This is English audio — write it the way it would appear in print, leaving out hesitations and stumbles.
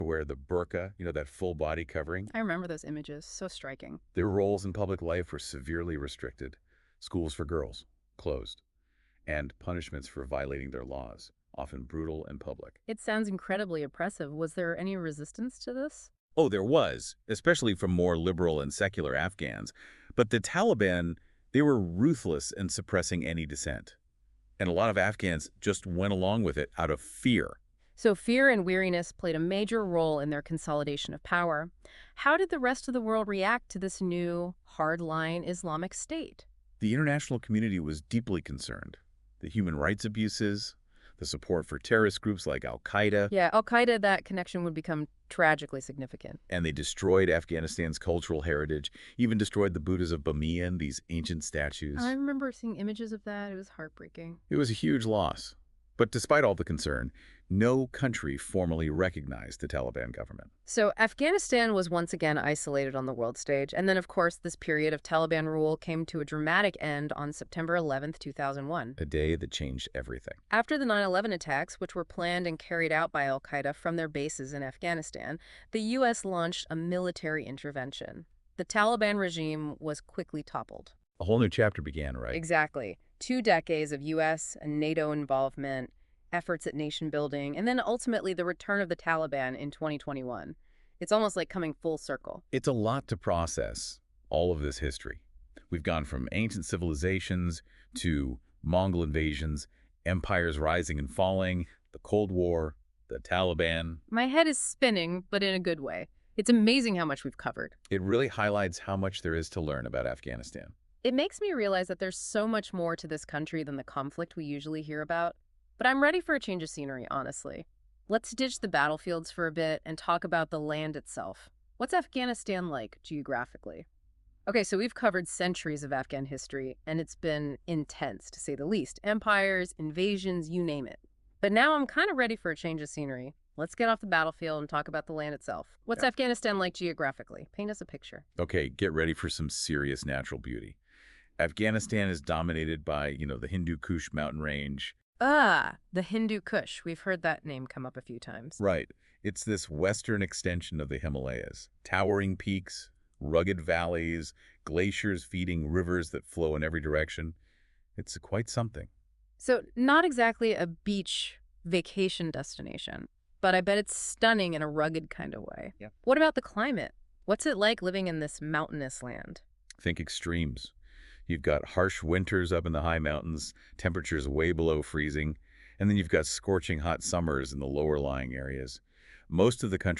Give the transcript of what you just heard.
wear the burqa, that full body covering. I remember those images. So striking. Their roles in public life were severely restricted. Schools for girls, closed, and punishments for violating their laws, often brutal and public. It sounds incredibly oppressive. Was there any resistance to this? Oh, there was, especially from more liberal and secular Afghans. But the Taliban, they were ruthless in suppressing any dissent. And a lot of Afghans just went along with it out of fear. So fear and weariness played a major role in their consolidation of power. How did the rest of the world react to this new hardline Islamic state? The international community was deeply concerned. The human rights abuses, the support for terrorist groups like Al-Qaeda, Yeah, Al-Qaeda, that connection would become tragically significant. and they destroyed Afghanistan's cultural heritage, even destroyed the Buddhas of Bamiyan, these ancient statues. I remember seeing images of that. It was heartbreaking. It was a huge loss. But despite all the concern, no country formally recognized the Taliban government. So Afghanistan was once again isolated on the world stage. And then, of course, this period of Taliban rule came to a dramatic end on September 11th, 2001. A day that changed everything. After the 9/11 attacks, which were planned and carried out by al-Qaeda from their bases in Afghanistan, the U.S. launched a military intervention. The Taliban regime was quickly toppled. A whole new chapter began, right? Exactly. 2 decades of U.S. and NATO involvement, efforts at nation building, and then ultimately the return of the Taliban in 2021. It's almost like coming full circle. It's a lot to process, all of this history. We've gone from ancient civilizations to Mongol invasions, empires rising and falling, the Cold War, the Taliban. My head is spinning, but in a good way. It's amazing how much we've covered. It really highlights how much there is to learn about Afghanistan. It makes me realize that there's so much more to this country than the conflict we usually hear about. But I'm ready for a change of scenery, honestly. Let's ditch the battlefields for a bit and talk about the land itself. What's Afghanistan like geographically? Okay, so we've covered centuries of Afghan history, and it's been intense, to say the least. Empires, invasions, you name it. But now I'm kind of ready for a change of scenery. Let's get off the battlefield and talk about the land itself. What's Afghanistan like geographically? Paint us a picture. Okay, get ready for some serious natural beauty. Afghanistan is dominated by, the Hindu Kush mountain range. The Hindu Kush. We've heard that name come up a few times. Right. It's this western extension of the Himalayas. Towering peaks, rugged valleys, glaciers feeding rivers that flow in every direction. It's quite something. So not exactly a beach vacation destination, but I bet it's stunning in a rugged kind of way. Yeah. What about the climate? What's it like living in this mountainous land? Think extremes. You've got harsh winters up in the high mountains, temperatures way below freezing, and then you've got scorching hot summers in the lower lying areas. Most of the country